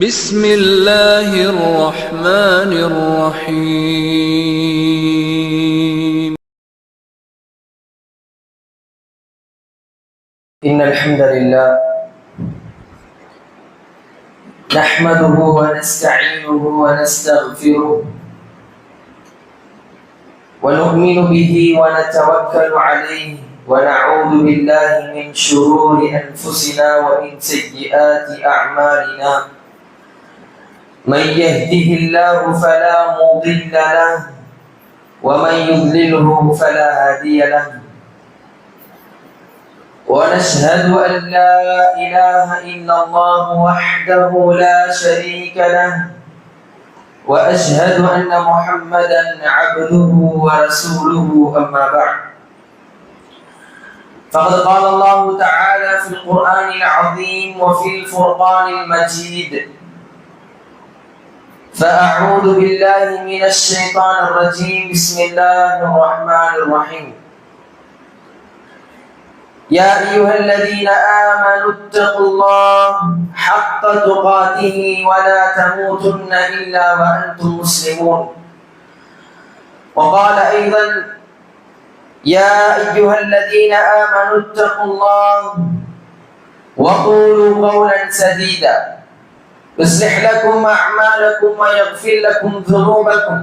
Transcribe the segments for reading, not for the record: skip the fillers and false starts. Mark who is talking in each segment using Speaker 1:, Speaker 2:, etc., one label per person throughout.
Speaker 1: بسم الله الرحمن الرحيم.
Speaker 2: إن الحمد لله نحمده ونستعينه ونستغفره ونؤمن به ونتوكل عليه ونعوذ بالله من شرور أنفسنا ومن سيئات أعمالنا. من يهده الله فلا مضل له ومن يضلله فلا هادي له. ونشهد أن لا إله إلا الله وحده لا شريك له وأشهد أن محمدا عبده ورسوله. أما بعد، فقد قال الله تعالى في القرآن العظيم وفي الفرقان المجيد: فأعوذ بالله من الشيطان الرجيم. بسم الله الرحمن الرحيم. يا أيها الذين آمنوا اتقوا الله حق تقاته ولا تموتن إلا وأنتم مسلمون. وقال أيضا: يا أيها الذين آمنوا اتقوا الله وقولوا قولا سديدا يصلح لكم أعمالكم ويغفر لكم ذنوبكم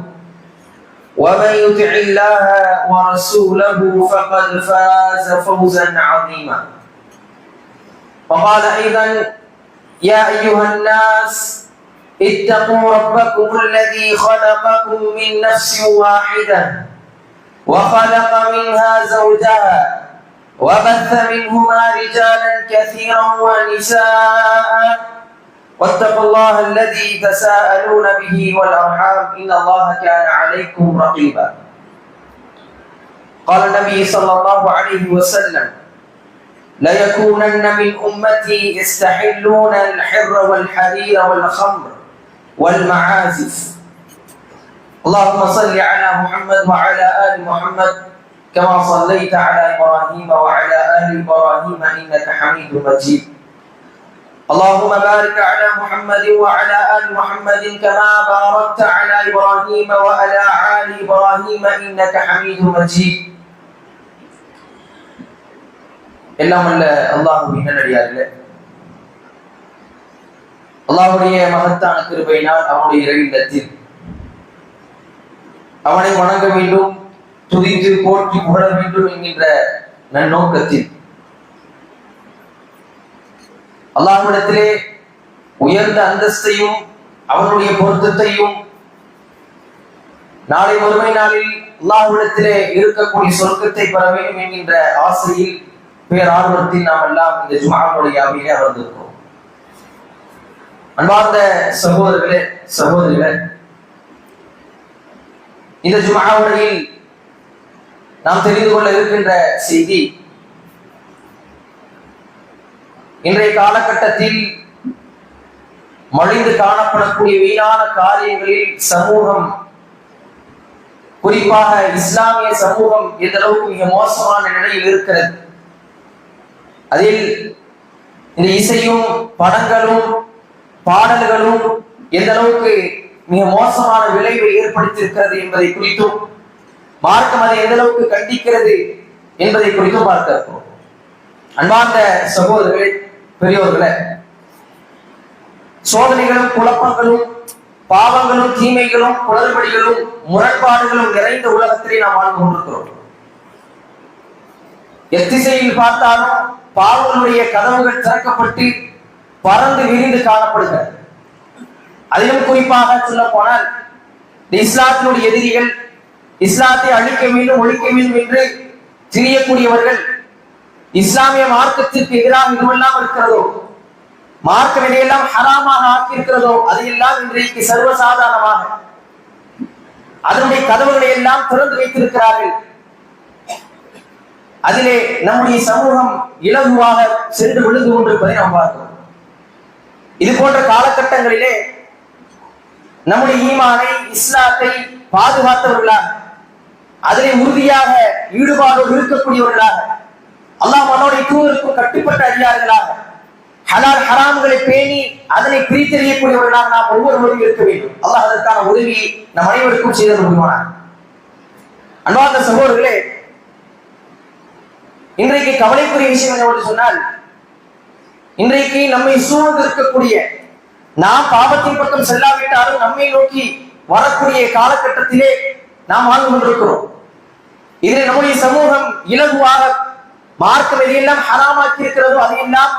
Speaker 2: ومن يطع الله ورسوله فقد فاز فوزا عظيما. وقال أيضا: يا أيها الناس اتقوا ربكم الذي خلقكم من نفس واحدة وخلق منها زوجها وبث منهما رجالا كثيرا ونساء واتقوا الله الذي تساءلون به والأرحام إن الله كان عليكم رقيبا. قال النبي صلى الله عليه وسلم: ليكونن من أمتي يستحلون الحر والحرير والخمر والمعازف. اللهم صل على محمد وعلى آل محمد كما صليت على إبراهيم وعلى آل إبراهيم إنك حميد مجيد. اللهم بارك على محمد وعلى آل محمد كما باركت على إبراهيم وعلى آل إبراهيم إنك حميد مجيد. எல்லாம் அல்ல அல்லாஹ்வின் நல்லடியார்களே, அல்லாஹ்வுடைய மகத்தான கிருபையினால் அவனுடைய இறையில்லத்தில் அவனை வணங்க வேண்டும், துதித்து போற்றி புகழ வேண்டும் என்கின்ற நன்னோக்கத்தில் அல்லாஹ்விடத்திலே உயர்ந்த அந்தஸ்தையும் அவனுடைய பொருத்தத்தையும் நாளை மறுமை நாளில் அல்லாஹ்விடத்திலே இருக்கக்கூடிய சொர்க்கத்தை பெற வேண்டும் என்கின்ற ஆசையில் பேரார்வத்தில் நாம் எல்லாம் இந்த ஜும்ஆவுடைய அவையிலே அமர்ந்திருக்கிறோம். அன்பார்ந்த சகோதரர்களே, சகோதரிகளே, இந்த ஜும்ஆவுடையில் நாம் தெரிந்து கொள்ள இருக்கின்ற செய்தி, இன்றைய காலகட்டத்தில் மலிந்து காணப்படக்கூடிய வீணான காரியங்களில் சமூகம், குறிப்பாக இஸ்லாமிய சமூகம் எந்த அளவுக்கு மிக மோசமான நிலையில் இருக்கிறது. அதில் இந்த இசையும் படங்களும் பாடல்களும் எந்த அளவுக்கு மிக மோசமான விளைவை ஏற்படுத்தியிருக்கிறது என்பதை குறித்தும், மார்க்கம் அதை எந்த அளவுக்கு கண்டிக்கிறது என்பதை குறித்தும் பார்க்க இருக்கிறோம். அன்பார்ந்த சகோதரர்களே, பெரியோர்களே, சோதனைகளும் குழப்பங்களும் பாவங்களும் தீமைகளும் குளறுபடிகளும் முரண்பாடுகளும் நிறைந்த உலகத்திலே நாம் வாழ்ந்து கொண்டிருக்கிறோம். எத்திசையில் பார்த்தாலும் பாவங்களுடைய கதவுகள் திறக்கப்பட்டு பறந்து விரிந்து காணப்படுகிறது. அதிலும் குறிப்பாக சொல்ல போனால், இஸ்லாத்தினுடைய எதிரிகள், இஸ்லாத்தை அழிக்க வேண்டும் ஒழிக்க வேண்டும் என்று திரியக்கூடியவர்கள், இஸ்லாமிய மார்க்கத்திற்கு எதிராக இதுவெல்லாம் இருக்கிறதோ, மார்க்கம் இதையெல்லாம் ஹராமாக ஆக்கியிருக்கிறதோ, அதையெல்லாம் இன்றைக்கு சர்வசாதாரணமாக அதனுடைய கதவுகளை எல்லாம் திறந்து வைத்திருக்கிறார்கள். அதிலே நம்முடைய சமூகம் இலகுவாக சென்று விழுந்து கொண்டிருப்பதை நாம் பார்க்கிறோம். இது போன்ற காலகட்டங்களிலே நம்முடைய ஈமானை, இஸ்லாத்தை பாதுகாத்தவர்களாக, அதிலே உறுதியாக ஈடுபாடோடு இருக்கக்கூடியவர்களாக, அல்லாஹ் அவனுடைய தூதருக்கும் கட்டுப்பட்ட அடியார்களாக, ஹலால் ஹராம்களை பேணி அதனை பிரித்தெறியக்கூடியவர்களாக நாம் ஒவ்வொருவரும் இருக்க வேண்டும். அல்லாஹ் அதற்கான உதவியை நம் அனைவருக்கும் செய்து முடிவானார். அன்பார்ந்த சகோதரர்களே, இன்றைக்கு கவலைக்குரிய விஷயம் என்னவென்று சொன்னால், இன்றைக்கு நம்மை சூழ்ந்து இருக்கக்கூடிய, நாம் பாவத்தின் பக்கம் செல்லாவிட்டாலும் நம்மை நோக்கி வரக்கூடிய காலகட்டத்திலே நாம் வாழ்ந்து கொண்டிருக்கிறோம். இதில் நம்முடைய சமூகம் இலகுவாக மார்க்கம் எதையெல்லாம் ஹராமாக்கி இருக்கிறதோ அதையெல்லாம்,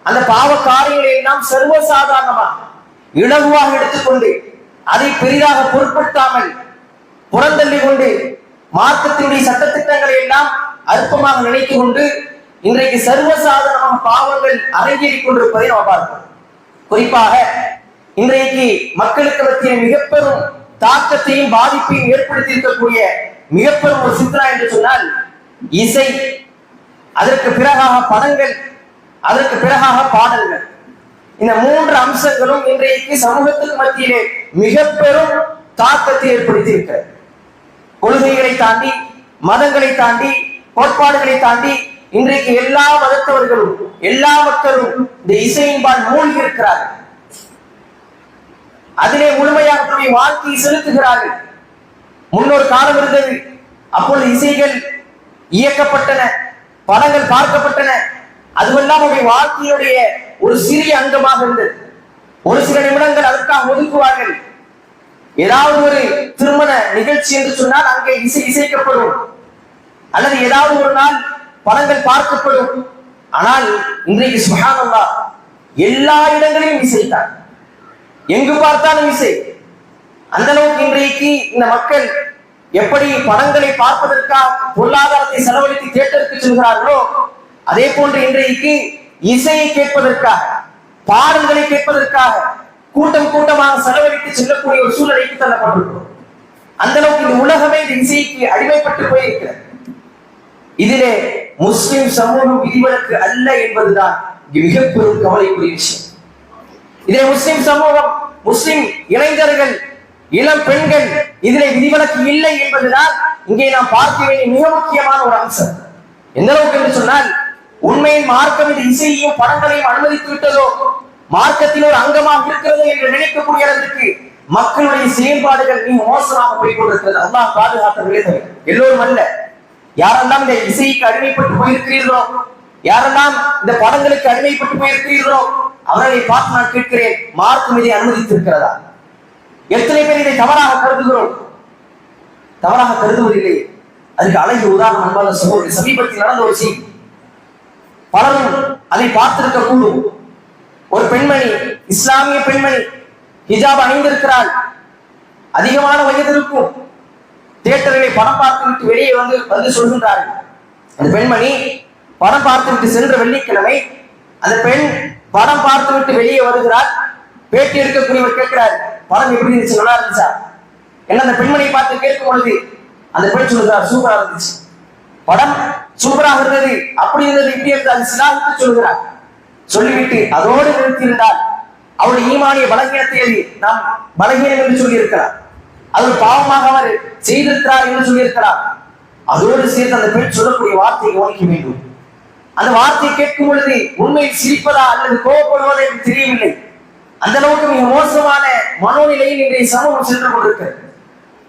Speaker 2: அந்த பாவ காரியங்களை எல்லாம் சர்வசாதாரணமாக இலகுவாக எடுத்துக்கொண்டு அதை பெரிதாக பொருட்படுத்தாமல் புறந்தள்ளி கொண்டு மார்க்கத்தினுடைய சட்டத்திட்டங்களை எல்லாம் அற்பமாக நினைத்து கொண்டு இன்றைக்கு சர்வசாதாரணமாக பாவங்கள் அரங்கேறிக் கொண்டிருப்பதை நாம் பார்க்கிறோம். குறிப்பாக இன்றைக்கு மக்களுக்கு மத்திய மிகப்பெரும் தாக்கத்தையும் பாதிப்பையும் ஏற்படுத்தி இருக்கக்கூடிய மிகப்பெரும் ஒரு சிந்தனை என்று சொன்னால் இசை, அதற்கு பிறகாக படங்கள், அதற்கு பிறகாக பாடல்கள். இந்த மூன்று அம்சங்களும் இன்றைக்கு சமூகத்துக்கு மத்தியிலே மிக பெரும் தாக்கத்தை ஏற்படுத்தி இருக்கிறது. கொள்கைகளை தாண்டி, மதங்களை தாண்டி, கோட்பாடுகளை தாண்டி இன்றைக்கு எல்லா மதத்தவர்களும் எல்லா மக்களும் இந்த இசையின்பால் மூழ்கி இருக்கிறார்கள். அதிலே முழுமையாக தன்னுடைய வாழ்க்கையை செலுத்துகிறார்கள். முன்னொரு காலம் இருந்தது, அப்பொழுது இசைகள் இயக்கப்பட்டன, படங்கள் பார்க்கப்பட்டன. அதுவெல்லாம் அவருடைய வாழ்க்கையுடைய ஒரு சிறிய அங்கமாக இருந்தது. ஒரு சில நிமிடங்கள் அதற்காக ஒதுக்குவார்கள். ஏதாவது ஒரு திருமண நிகழ்ச்சி என்று சொன்னால் அங்கே இசைக்கப்படும், அல்லது ஏதாவது ஒரு நாள் படங்கள் பார்க்கப்படும். ஆனால் இன்றைக்கு சுப்ஹானல்லாஹ் எல்லா இடங்களிலும் இசைத்தான், எங்கு பார்த்தாலும் இசை. அந்த அளவுக்கு இன்றைக்கு இந்த மக்கள் எப்படி படங்களை பார்ப்பதற்காக பொருளாதாரத்தை செலவழித்து தியேட்டருக்கு செல்கிறார்களோ, அதே போன்று இன்றைக்கு இசையை கேட்பதற்காக, பாடல்களை கேட்பதற்காக கூட்டம் கூட்டமாக செலவழித்து செல்லக்கூடிய ஒரு சூழலைக்கு தள்ளப்பட்டிருக்கிறோம். அந்த அளவுக்கு இந்த உலகமே இந்த இசைக்கு அடிமைப்பட்டு போயிருக்கிறது. இதிலே முஸ்லிம் சமூகம் விதிவிலக்கு அல்ல என்பதுதான் மிக பெரும் கவலைக்குரிய விஷயம். இதிலே முஸ்லிம் சமூகம், முஸ்லிம் இளைஞர்கள், இளம் பெண்கள் இதிலே விதிவிலக்கு இல்லை என்பதுதான் இங்கே நாம் பார்க்க வேண்டிய மிக முக்கியமான ஒரு அம்சம். எந்த அளவுக்கு என்று சொன்னால், உண்மையின் மார்க்கம் இந்த இசையையும் படங்களையும் அனுமதித்து விட்டதோ, மார்க்கத்தில் ஒரு அங்கமாக இருக்கிறது என்று நினைக்கக்கூடிய அளவிற்கு மக்களுடைய செயல்பாடுகள் மிக மோசமாக போய் கொண்டிருக்கிறது. அல்லாஹ் பாதுகாத்தவர்களே தவிர எல்லோரும் அல்ல. யாரெல்லாம் இந்த இசைக்கு அடிமைப்பட்டு போயிருக்கிறீர்களோ, யாரெல்லாம் இந்த படங்களுக்கு அடிமைப்பட்டு போயிருக்கிறீர்களோ, அவர்களை பார்த்து நான் கேட்கிறேன், மார்க்கம் இதை அனுமதித்திருக்கிறதா? எத்தனை பேர் இதை தவறாக கருதுகிறோம்? தவறாக கருதுவதில்லை. அதுக்கு அழகிய உதாரணம் அன்பான சகோதரர், சமீபத்தில் நடந்த ஒரு செய்தி. பலரும் அதை பார்த்திருக்க கூடும். ஒரு பெண்மணி, இஸ்லாமிய பெண்மணி, ஹிஜாப் அணிந்திருக்கிறாள், அதிகமான வயது இருக்கும். தியேட்டர்களை படம் பார்த்து விட்டு வெளியே வந்து சொல்கின்றார்கள். அந்த பெண்மணி படம் பார்த்து விட்டு சென்ற வெள்ளிக்கிழமை அந்த பெண் படம் பார்த்து விட்டு வெளியே வருகிறார். பேட்டி எடுக்கக்கூடியவர் கேட்கிறார், படம் எப்படி இருந்துச்சு, நல்லா இருந்துச்சா? என்ன அந்த பெண்மணியை பார்த்து கேட்கும் பொழுது அந்த பெண் சொல்கிறார், சூப்பரா இருந்துச்சு, படம் சூப்பராக இருந்தது, அப்படி இருந்தது, இப்படி இருந்தது, சிலாவுக்கு சொல்கிறார். சொல்லிவிட்டு அதோடு நிறுத்தியிருந்தால் அவருடைய ஈமானிய பலகீனத்தை நாம் பலகீனம் என்று சொல்லி இருக்கிறார், அது பாவமாக அவர் செய்திருக்கிறார் என்று சொல்லியிருக்கிறார். அதோடு சேர்த்து அந்த பெண் சொல்லக்கூடிய வார்த்தையை கவனிக்க வேண்டும். அந்த வார்த்தையை கேட்கும் பொழுது உண்மையில் சிரிப்பதா அல்லது கோபப்படுவதா என்று தெரியவில்லை. அந்த அளவுக்கு மிக மோசமான மனோநிலையில் இன்றைய சமூகம் சென்று கொண்டிருக்கிறது.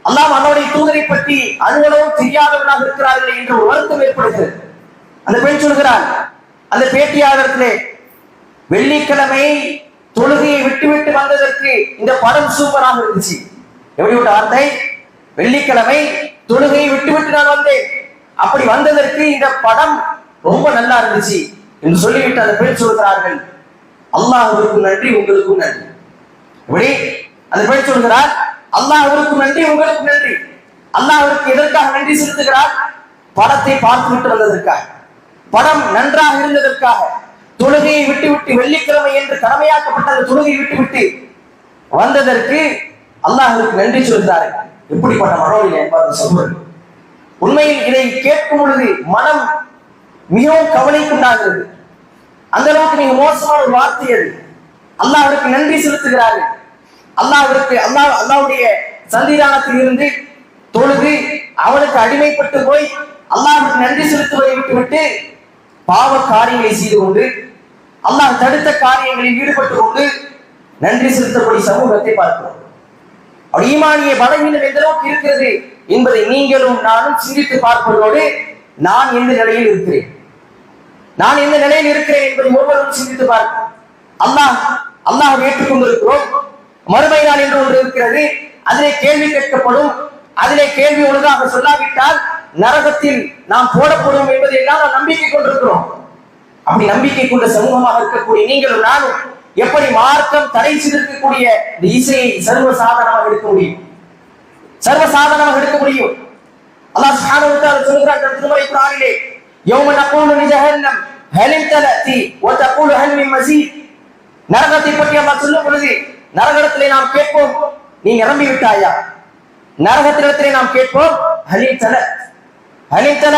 Speaker 2: அல்லாஹ் அவருடைய தூதரை பற்றி அலுவலகம் தெரியாதவர்களாக இருக்கிறார்கள் என்று ஒரு வருத்தம் ஏற்படுகிறது. அந்த பெண் சொல்கிறார், அந்த பேட்டியாளர்களே, வெள்ளிக்கிழமை தொழுகையை விட்டுவிட்டு வந்ததற்கு இந்த படம் சூப்பராக இருந்துச்சு. எப்படி விட்ட வார்த்தை? வெள்ளிக்கிழமை தொழுகையை விட்டுவிட்டு நான் வந்தேன், அப்படி வந்ததற்கு இந்த படம் ரொம்ப நல்லா இருந்துச்சு என்று சொல்லிவிட்டு அந்த பெண் சொல்கிறார்கள், அல்லாஹ்வுக்கு நன்றி, உங்களுக்கும் நன்றி. இப்படி அந்த பெண் சொல்கிறார், அல்லாஹ்வுக்கு நன்றி, உங்களுக்கு நன்றி. அல்லாஹ்வுக்கு எதற்காக நன்றி செலுத்துகிறார்? படத்தை பார்த்து விட்டு வந்ததற்காக, படம் நன்றாக இருந்ததற்காக. தொழுகையை விட்டுவிட்டு, வெள்ளிக்கிழமை என்று கடமையாக்கப்பட்ட அந்த தொழுகையை விட்டுவிட்டு வந்ததற்கு அல்லாஹ்வுக்கு நன்றி சொல்கிறார்கள். எப்படிப்பட்ட மனோநிலை என்பதை சொல்வது. உண்மையில் இதை கேட்கும் பொழுது மனம் மிகவும் கவலைக்குண்டாகிறது. அந்த அளவுக்கு மிக மோசமான ஒரு வார்த்தை அது. அல்லாஹ்வுக்கு நன்றி செலுத்துகிறார்கள். அல்லாஹ்வுடைய சன்னிதானத்தில் இருந்து தொழுது அவனுக்கு அடிமைப்பட்டு போய் அல்லாஹ்வுக்கு நன்றி செலுத்துவதை விட்டுவிட்டு பாவ காரியங்களை செய்து கொண்டு அல்லாஹ் தடுத்த காரியங்களில் ஈடுபட்டு கொண்டு நன்றி செலுத்தக்கூடிய சமூகத்தை பார்க்கிறோம். ஈமானிய பலவீனம் எந்த அளவுக்கு இருக்கிறது என்பதை நீங்களும் நானும் சிந்தித்து பார்ப்பதோடு நான் எந்த நிலையில் இருக்கிறேன் என்பதை ஒவ்வொருவரும் சிந்தித்து பார்ப்போம். அல்லாஹ் ஏற்றுக்கொண்டிருக்கிறோம். மறுமை நாள் என்று ஒன்று இருக்கிறது. அதிலே கேள்வி கேட்கப்படும். அதிலே கேள்வி ஒழுங்காக சொல்லாவிட்டால் நரகத்தில் நாம் போடப்படும் என்பதை எல்லாம் நாம் நம்பிக்கை கொண்டிருக்கிறோம். அப்படி நம்பிக்கை கொண்ட சமூகமாக இருக்கக்கூடிய நீங்களும் நானும் எப்படி மார்க்கம் தடை செய்திருக்கக்கூடிய இந்த இசையை சர்வசாதாரணமாக எடுக்க முடியும்? அல்லாஹ் சுப்ஹானஹு வ தஆலா சொல்கிறார் திருமறை குர்ஆனிலே, யௌம நகூலு லிஜஹன்னம் ஹல் இம்தலதி வ தகூலு ஹல் மின் மஸீத். நரகத்தை பற்றி அல்லாஹ் சொல்லும் பொழுது நரகத்திலே நாம் கேட்போம், நீ நிரம்பி விட்டாயா? நரகத்திலே நாம் கேட்போம், ஹல் இம்தல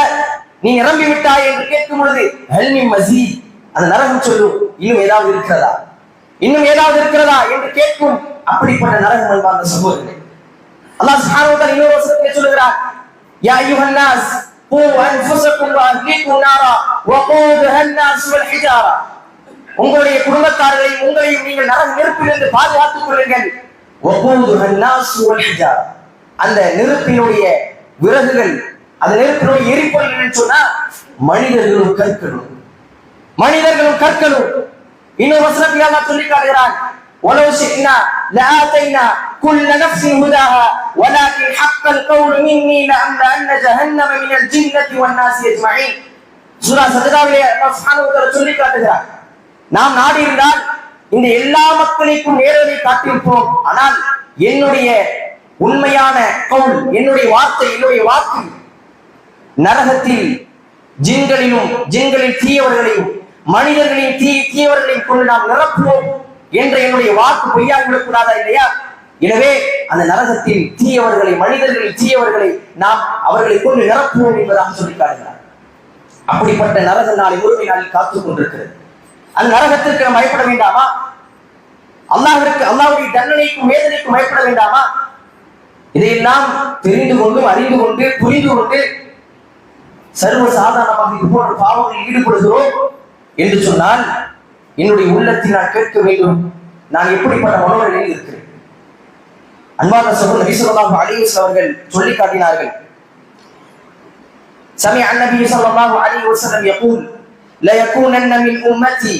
Speaker 2: நீ நிரம்பி விட்டாய் என்று கேட்கும் பொழுது ஹல் மின் மஸீத், அந்த நரகம் சொல்லும், இன்னும் ஏதாவது இருக்கிறதா என்று கேட்கும். அப்படிப்பட்ட நரகம் அன்பார்ந்த சகோதரர்களே, அல்லாஹ் சுப்ஹானஹு வ தஆலா இன்னொரு வசனத்திலே சொல்கிறார், யா அய்யுஹன் நாஸ் கூ அன்ஃபுஸக்கும் வ அஹ்லீக்கும் நாரா வகூதுஹா அன்-நாஸ் வல் ஹிஜாரா. உங்களுடைய குடும்பத்தார்களையும் உங்களையும் நீங்கள் நரக நெருப்பிலிருந்து பாதுகாத்துக் கொள்ளுங்கள். வகூதுஹா அன்-நாஸ் வல் ஹிஜாரா, அந்த நெருப்பினுடைய விறகுகள், அந்த நெருப்பினுடைய எரிபொருள் சொன்னா மனிதர்களும் கற்களும். இன்னொரு வசனத்தில் அல்லாஹ் சொல்லி காட்டுகிறான், வலவ் ஷி'னா லஆதைனா குல்ல நஃப்ஸின் ஹுதாஹா வலாக்கின் ஹக்கல் கௌலு மின்னி லஅம்லஅன்ன ஜஹன்னம மினல் ஜின்னதி வன் நாஸி அஜ்மஈன். சூரா சஜதாவிலே அல்லாஹ் சுப்ஹானஹு வ தஆலா சொல்லி காட்டுகிறார், நாம் நாடி இருந்தால் இந்த எல்லா மக்களுக்கும் நேரடி காட்டியிருப்போம். ஆனால் என்னுடைய உண்மையான கவுல், என்னுடைய வாக்கு நரகத்தில் ஜின்களில் தீயவர்களையும் மனிதர்களின் தீயவர்களையும் கொண்டு நாம் நிரப்புவோம் என்ற என்னுடைய வாக்கு பொய்யாகிவிடக் கூடாதா இல்லையா? எனவே அந்த நரகத்தில் மனிதர்களின் தீயவர்களை நாம் அவர்களை கொண்டு நிரப்புவோம் என்பதாக சொல்லி காட்டுகிறார். அப்படிப்பட்ட நரக நாளை முழுமை நாளில் காத்துக் கொண்டிருக்கிறது. அந்த நரகத்திற்கு நாம் பயப்பட வேண்டாமா? அல்லாஹ்வுடைய தண்டனைக்கும் வேதனைக்கும் பயப்பட வேண்டாமா? இதையெல்லாம் தெரிந்து கொண்டு அறிந்து கொண்டு புரிந்து கொண்டு சர்வசாதாரணமாக இது போன்ற பாவங்களில் ஈடுபடுகிறோம் என்று சொன்னால் என்னுடைய உள்ளத்தில் நான் கேட்க வேண்டும், நான் எப்படிப்பட்ட மனோநிலையில் இருக்கிறேன்? அன்பார்ந்த சகோதரர் நபி ஸல்லல்லாஹு அலைஹி வஸல்லம் அவர்கள் சொல்லி காட்டினார்கள், சமிஅ அன்-நபி ஸல்லல்லாஹு அலைஹி வஸல்லம் யகூல் லா யகூனன்ன மின் உம்மத்தி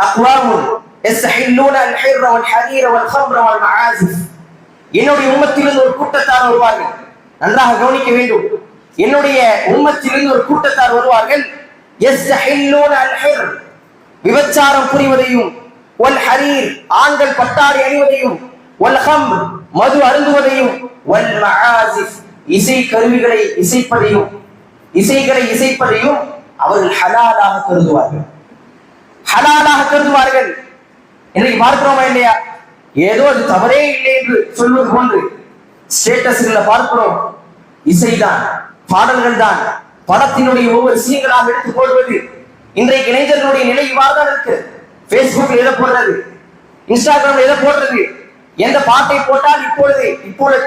Speaker 2: அக்வாமுன் யஸ்தஹில்லூன அல்-ஹிர்ர வல்-ஹரீர வல்-ஹம்ர வல்-மஆசிஃப். என்னுடைய உம்மத்திலிருந்து ஒரு கூட்டத்தார் வருவார்கள். நன்றாக கவனிக்க வேண்டும். என்னுடைய உம்மத்திலிருந்து ஒரு கூட்டத்தார் வருவார்கள். யஸ்தஹில்லூன அல்-ஹிர்ர, விபச்சாரம் புரிவதையும், வல்-ஹரீர், ஆண்கள் பட்டாடை அணிவதையும், வல்-ஹம்ர், மது அருந்துவதையும், வல்-மஆசிஃப், இசை கருவிகளை இசைப்பதையும் அவர்கள் ஹலாலாக கருதுவார்கள். இன்னைக்கு பார்க்கிறோமா இல்லையா? ஏதோ அது தவறே இல்லை என்று சொல்வது போன்று ஸ்டேட்டஸ்களை பார்க்கிறோம். இசைதான், பாடல்கள் தான், படத்தினுடைய ஒவ்வொரு சீன்களாக எடுத்து போடுவது. இன்றைக்கு இளைஞர்களுடைய நிலை இவ்வாறுதான் இருக்கு. பேஸ்புக்ல எதை போடுறது, இன்ஸ்டாகிராம்ல எதை போடுறது, எந்த பாட்டை போட்டால் இப்பொழுது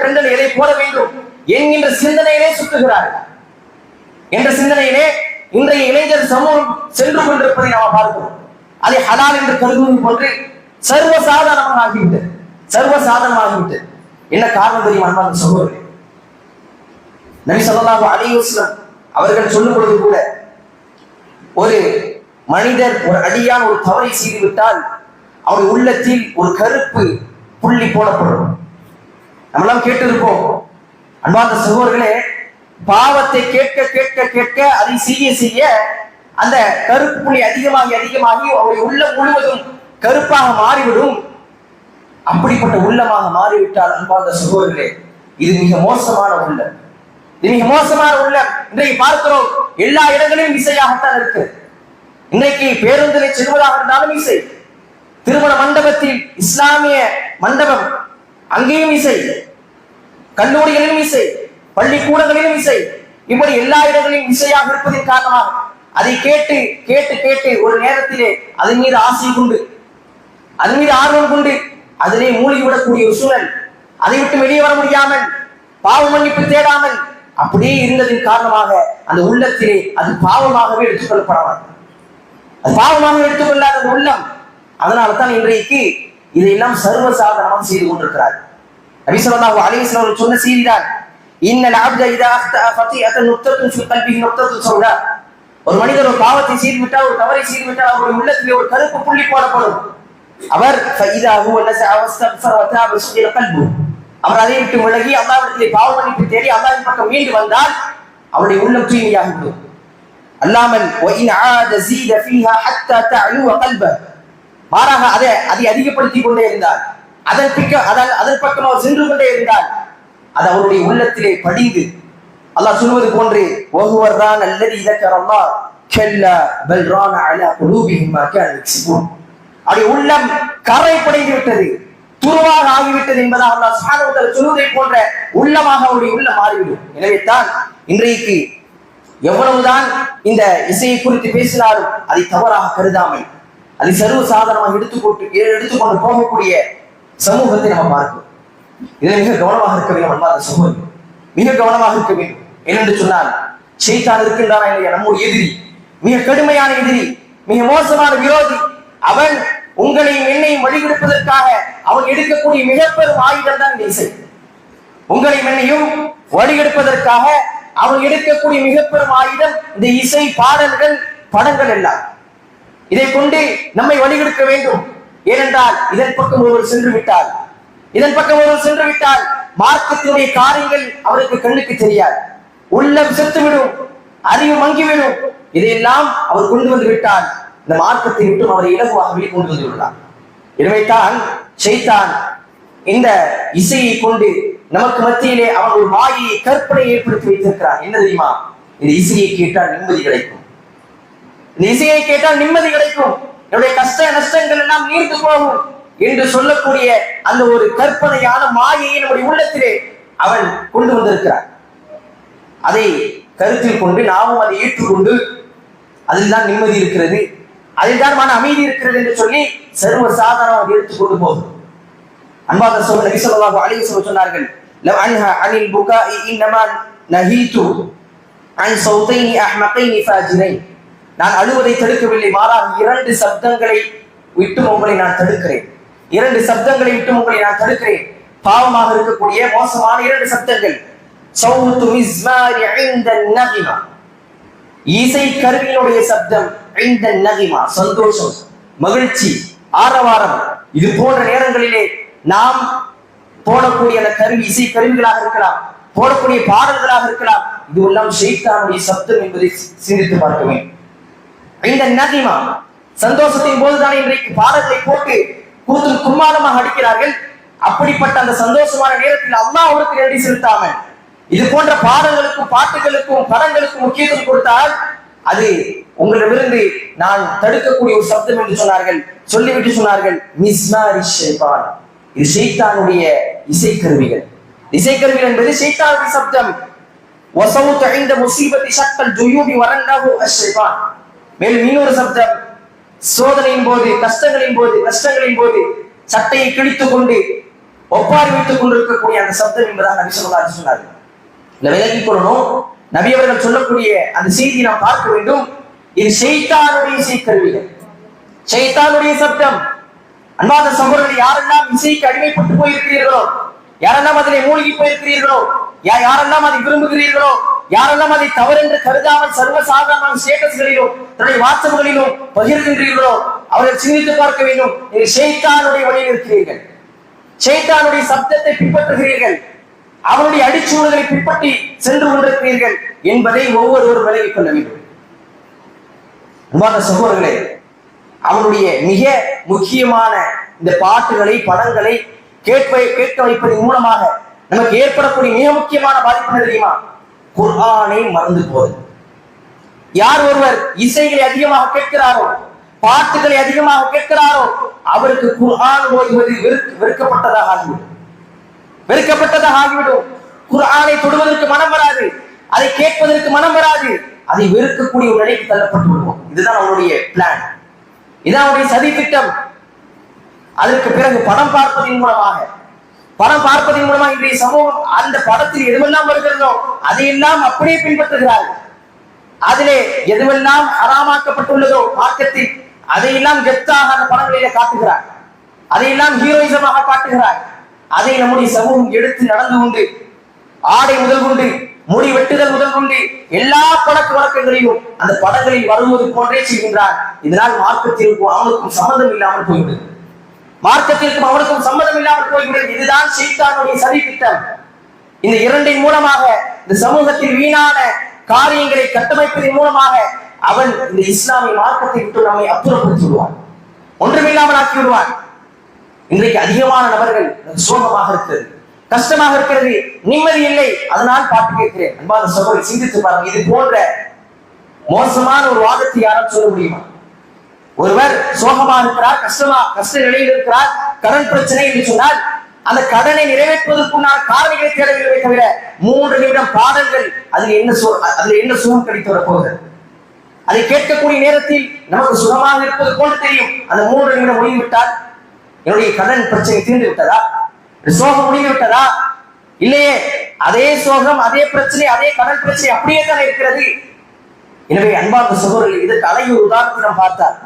Speaker 2: ட்ரெண்டில் எதை போட வேண்டும் என்கின்ற சிந்தனையிலே சுற்றுகிறார்கள். என்ற சிந்தனையிலே இன்றைய இளைஞர் சமூகம் சென்று கொண்டிருப்பதை நாம் பார்க்கிறோம். அதை ஹலால் என்று கருதுவது போன்று சர்வசாதாரணமாக ஆகிவிட்டது. என்ன காரணம் தெரியுமா அன்பார்ந்த சகோதரர்களே? நபி ஸல்லல்லாஹு அலைஹி வஸல்லம் அவர்கள் சொல்லும் பொழுது கூட, ஒரு மனிதர், ஒரு அடியான் ஒரு தவறை செய்து விட்டால் அவருடைய உள்ளத்தில் ஒரு கருப்பு புள்ளி போடப்படும். நம்மளாம் கேட்டிருப்போம். அன்பார்ந்த சகோதரர்களே, பாவத்தை கேட்க அதை செய்ய அந்த கருப்பு புள்ளி அதிகமாகி அவருடைய உள்ளம் முழுவதும் கருப்பாக மாறிவிடும். அப்படிப்பட்ட உள்ளமாக மாறிவிட்டால் அன்பார்ந்த சகோதரர்களே, இது மிக மோசமான உள்ளம். இன்றைக்கு பார்க்கிறோம், எல்லா இடங்களிலும் இசையாகத்தான் இருக்கு. இன்றைக்கு பேருந்திலே செல்வதாக இருந்தாலும் இசை, திருமண மண்டபத்தில், இஸ்லாமிய மண்டபம், அங்கேயும் இசை, கல்லூரிகளிலும் இசை, பள்ளிக்கூடங்களிலும் இசை, இப்படி எல்லா இடங்களிலும் இசையாக இருப்பதன் காரணமாக அதை கேட்டு ஒரு நேரத்திலே அதன் மீது ஆசை கொண்டு, அதன் மீது ஆர்வம் கொண்டு அதிலே மூழ்கிவிடக்கூடிய ஒரு சூழல், அதை விட்டு வெளியே வர முடியாமல், பாவ மன்னிப்பு தேடாமல் அப்படியே இருந்ததின் காரணமாக அந்த உள்ளத்திலே அது பாவமாகவே எடுத்துக்கொள்ளப்படாமல் அது பாவமாக எடுத்துக்கொள்ளாத அந்த உள்ளம். அதனால தான் இன்றைக்கு இதையெல்லாம் சர்வசாதாரணமாக செய்து கொண்டிருக்கிறார். நபி ஸல்லல்லாஹு அலைஹி வஸல்லம் சொன்ன செய்திதான், இன்னல் அப்த இதா அக்தா ஃபதிஅத்தன் நுக்தத்துன் ஃபி கல்பிஹி நுக்தத்துன் சௌதா. ஒரு மனிதர் ஒரு பாவத்தை செய்துவிட்டால், ஒரு தவறை செய்துவிட்டால், அவருடைய உள்ளத்திலே ஒரு கருப்பு புள்ளி போடப்படும். அவர் ஃபஇதா ஹுவ நஸஅ வஸ்தக்ஃபர வதாப சுகில கல்பு. அவர் அதை விட்டு விலகி அல்லாஹ்விடத்திலே பாவ மன்னிப்பு தேடி அல்லாஹ்வின் பக்கம் மீண்டு வந்தால் அவருடைய உள்ளம் தூய்மையாகிவிடும். அல்லாமல் வஇன் ஆத ஸீத ஃபீஹா ஹத்தா தஅலு கல்ப. மாறாக அதை அதிகப்படுத்திக் கொண்டே இருந்தால், அதன் பக்கம் அவர் சென்று கொண்டே இருந்தால் அது அவருடைய உள்ளத்திலே படிந்து, அல்லாஹ் சொல்வது போன்று வஹுவர்ரான் அல்லதி ذكرallah கல்லா பல் ரான அலா குலூபிஹிம் மா கானு யக்ஸிபூன். அவருடைய உள்ளம் கரை படைந்து விட்டது, துருவாக ஆகிவிட்டது என்பதாக அல்லாஹ் சுப்ஹானஹு வ தஆலா சொல்வதை போன்ற உள்ளமாக அவருடைய உள்ளம் மாறிவிடும். எனவே தான் இன்றைக்கு எவ்வளவுதான் இந்த இசையை குறித்து பேசினாலும் அதை தவறாக கருதாமல் அதை சர்வ சாதாரணமாக எடுத்துக்கொண்டு போகக்கூடிய சமூகத்தை நம்ம பார்க்கிறோம். இதில் மிக கவனமாக இருக்க வேண்டும். அன்பார்ந்த சகோதரர், மிக கவனமாக இருக்க வேண்டும். ஏனென்று சொன்னால் ஷைத்தான் இருக்கின்றானா இல்லையா, நம்முடைய எதிரி, மிக கடுமையான எதிரி, மிக மோசமான விரோதி. அவன் உங்களையும் என்னையும் வழிகெடுப்பதற்காக அவன் எடுக்கக்கூடிய மிக பெரும் ஆயுதம் தான் இந்த இசை. உங்களையும் என்னையும் வழிகெடுப்பதற்காக அவன் எடுக்கக்கூடிய மிக பெரும் ஆயுதம் இந்த இசை, பாடல்கள், படங்கள் எல்லாம். இதை கொண்டு நம்மை வழிகெடுக்க வேண்டும். ஏனென்றால் இதன் பக்கம் ஒருவர் சென்று விட்டால் மார்க்கத்தினுடைய காரியங்கள் அவருக்கு கண்ணுக்கு தெரியாது, உள்ளம் செத்துவிடும், அறிவு மங்கிவிடும். இதையெல்லாம் அவர் கொண்டு வந்து விட்டால் இந்த மார்க்கத்தை விட்டு அவரை இலகுவாக வெளிக்கொண்டு வந்து விடலாம். எனவே தான் ஷைத்தான் இந்த இசையை கொண்டு நமக்கு மத்தியிலே அவன் ஒரு மாயை கற்பனை ஏற்படுத்தி வைத்திருக்கிறான். என்ன தெரியுமா? இந்த இசையை கேட்டால் நிம்மதி கிடைக்கும், இந்த இசையை கேட்டால் நிம்மதி கிடைக்கும், என்னுடைய கஷ்ட நஷ்டங்கள் எல்லாம் நீர்த்து போகும் என்று சொல்லக்கூடிய அந்த ஒரு கற்பனையான மாயையை நம்முடைய உள்ளத்திலே அவன் கொண்டு வந்திருக்கிறான். அதை கருத்தில் கொண்டு நாமும் அதை ஏற்றுக்கொண்டு அதில் தான் நிம்மதி இருக்கிறது, அதில் தான் மன அமைதி இருக்கிறது என்று சொல்லி சர்வ சாதாரணமாக எடுத்துக்கொண்டு போகும். அன்பார்ந்த சகோதரர், நபி ஸல்லல்லாஹு அலைஹி வஸல்லம் சொன்னார்கள், லவ் அன்ஹா அனில் புகாஇ இன்னமா நஹீது அன் ஸௌதைனி அஹ்மகைனி ஃபாஜிரைன். நான் அழுவதை தடுக்கவில்லை, மாறாக இரண்டு சப்தங்களை விட்டு உங்களை நான் தடுக்கிறேன். பாவமாக இருக்கக்கூடிய மோசமான இரண்டு சப்தங்கள். சௌத்து மிஸ்மாரி இன்த நகிமா, இசை கருவியினுடைய சப்தம், இன்த நகிமா சந்தோஷம், மகிழ்ச்சி, ஆரவாரம். இது போன்ற நேரங்களிலே நாம் போடக்கூடிய அந்த கருவி, இசை கருவிகளாக இருக்கலாம், போடக்கூடிய பாடல்களாக இருக்கலாம், இதுவெல்லாம் ஷைத்தானுடைய சப்தம் என்பதை சிந்தித்து பார்க்க வேண்டும். இந்த நகிமா சந்தோஷத்தின் போதுதான் இன்றைக்கு பாடல்களை போட்டு கூத்து கும்மாளமாக அடிக்கிறார்கள். அப்படிப்பட்ட அந்த சந்தோஷமான நேரத்தில் அல்லாஹ் அவருக்கு நன்றி செலுத்தாமல் இது போன்ற பாடல்களுக்கும், பாட்டுகளுக்கும், படங்களுக்கும் முக்கியத்துவம் கொடுத்தால் அது உங்களிடமிருந்து நான் தடுக்கக்கூடிய ஒரு சப்தம் என்று சொன்னார்கள். சொல்லிவிட்டு சொன்னார்கள், மிஸ்மாரி ஷைத்தான், இது ஷைத்தானுடைய இசைக்கருவிகள். இசைக்கருவிகள் என்பது ஷைத்தானுடைய சப்தம். வஸௌத் இன்த முஸீபத்தி ஷக்கல் ஜுயூபி வரன்னஹு அஷ்-ஷைத்தான். மேலும் இன்னொரு சப்தம், சோதனையின் போது, கஷ்டங்களின் போது சட்டையை கிழித்துக் கொண்டு ஒப்பாரி வைத்துக் கொண்டிருக்கக்கூடிய அந்த சப்தம் என்பதாக நபி ஸல்லல்லாஹு அலைஹி வஸல்லம் சொன்னார்கள். இந்த விலகிக் கொள்ளணும். நபி அவர்கள் சொல்லக்கூடிய அந்த செய்தி நாம் பார்க்க வேண்டும். இது ஷைத்தானுடைய இசைக்கருவிகள், ஷைத்தானுடைய சப்தம். அன்பார்ந்த சகோதரர்களே, யாரெல்லாம் இசைக்கு அடிமைப்பட்டு போயிருக்கிறீர்களோ, யாரெல்லாம் அதிலே மூழ்கி போயிருக்கிறீர்களோ, யாரெல்லாம் அதை விரும்புகிறீர்களோ, யாரெல்லாம் அதை தவறென்று கருதாமல் சர்வசாதாரண ஸ்டேட்டஸ்களிலும் தன்னுடைய வாட்ஸ்அப்களிலும் பகிர்கின்றீர்களோ, அவர்கள் சிந்தித்து பார்க்க வேண்டும். நீங்கள் ஷைத்தானுடைய வழியில் இருக்கிறீர்கள், ஷைத்தானுடைய சப்தத்தை பின்பற்றுகிறீர்கள், அவனுடைய அடிச்சூழலை பின்பற்றி சென்று கொண்டிருக்கிறீர்கள் என்பதை ஒவ்வொருவரும் விலகிக் கொள்ள வேண்டும். அன்பார்ந்த சகோதரர்களே, அவனுடைய மிக முக்கியமான இந்த பாட்டுகளை, படங்களை கேட்க வைப்பதன் மூலமாக நமக்கு ஏற்படக்கூடிய மிக முக்கியமான பாதிப்பு தெரியுமா? குர்ஆனை மறந்து போவது. யார் ஒருவர் இசைகளை அதிகமாக கேட்கிறாரோ, பாட்டுகளை அதிகமாக கேட்கிறாரோ, அவருக்கு குர்ஆன் ஓதுவது வெறுக்கப்பட்டதாக ஆகிவிடும். குர்ஆனை தொடுவதற்கு மனம் வராது, அதை கேட்பதற்கு மனம் வராது, அதை வெறுக்கக்கூடிய ஒரு நிலைக்கு தள்ளப்பட்டு விடுவோம். இதுதான் அவருடைய பிளான், இதுதான் அவருடைய சதி திட்டம். அதற்கு பிறகு படம் பார்ப்பதன் மூலமாக இன்றைய சமூகம் அந்த படத்தில் எதுவெல்லாம் வருகிறதோ அதையெல்லாம் அப்படியே பின்பற்றுகிறார்கள். அதிலே எதுவெல்லாம் ஹராமாக்கப்பட்டுள்ளதோ மார்க்கத்தில் அதையெல்லாம் கெத்தாக அந்த படங்களிலே காட்டுகிறார், அதையெல்லாம் ஹீரோயிசமாக காட்டுகிறார். அதை நம்முடைய சமூகம் எடுத்து நடந்து கொண்டு ஆடை முதல் கொண்டு முடி வெட்டுதல் முதல் கொண்டு எல்லா பழக்க வழக்கங்களையும் அந்த படங்களில் வருவது போன்றே செய்கின்றார். இதனால் மார்க்கத்திற்கும் அவனுக்கும் சம்மதம் இல்லாமல் போய்விடுது, மார்க்கத்திற்கும் அவனுக்கும் சம்மதம் இல்லாமல் போய்விடுது. இதுதான் ஷைத்தானுடைய சதி திட்டம். இந்த இரண்டின் மூலமாக இந்த சமூகத்தில் வீணான காரியங்களை கட்டமைப்பதன் மூலமாக அவன் இந்த இஸ்லாமிய மார்க்கத்தை விட்டு நம்மை அப்புறப்படுத்தி விடுவான், ஒன்றுமில்லாமல் ஆக்கி விடுவான். இன்றைக்கு அதிகமான நபர்கள் சோகமாக இருக்கிறது, கஷ்டமாக இருக்கிறது, நிம்மதி இல்லை. அதனால் பாட்டு கேட்கிறேன். அன்பான சகோதரி, சிந்தித்து பாருங்க. இது போன்ற மோசமான ஒரு வாதத்தை யாரால் சொல்ல முடியுமா? ஒருவர் சோகமா இருக்கிறார், கஷ்ட நிலையில் இருக்கிறார், கடன் பிரச்சனை என்று சொன்னால் அந்த கடனை நிறைவேற்றுவதற்குண்டான காரணிகளை தேடவில்லை தவிர 3 நிமிடம் பாடல்கள் அதுல என்ன சுகம் கிடைத்து வரப்போகிறது. அதை கேட்கக்கூடிய நேரத்தில் நமக்கு சுகமாக இருப்பது போன்று தெரியும். அந்த 3 நிமிடம் முடிந்துவிட்டால் என்னுடைய கடன் பிரச்சனை தீர்ந்து விட்டதா, சோகம் முடிந்து விட்டதா? இல்லையே, அதே சோகம், அதே பிரச்சனை, அதே கடன் பிரச்சனை அப்படியே தான் இருக்கிறது. எனவே அன்பார்ந்த சகோதரர்கள், இதற்கு அழகிய உதாரணத்தை நாம் பார்த்தால்,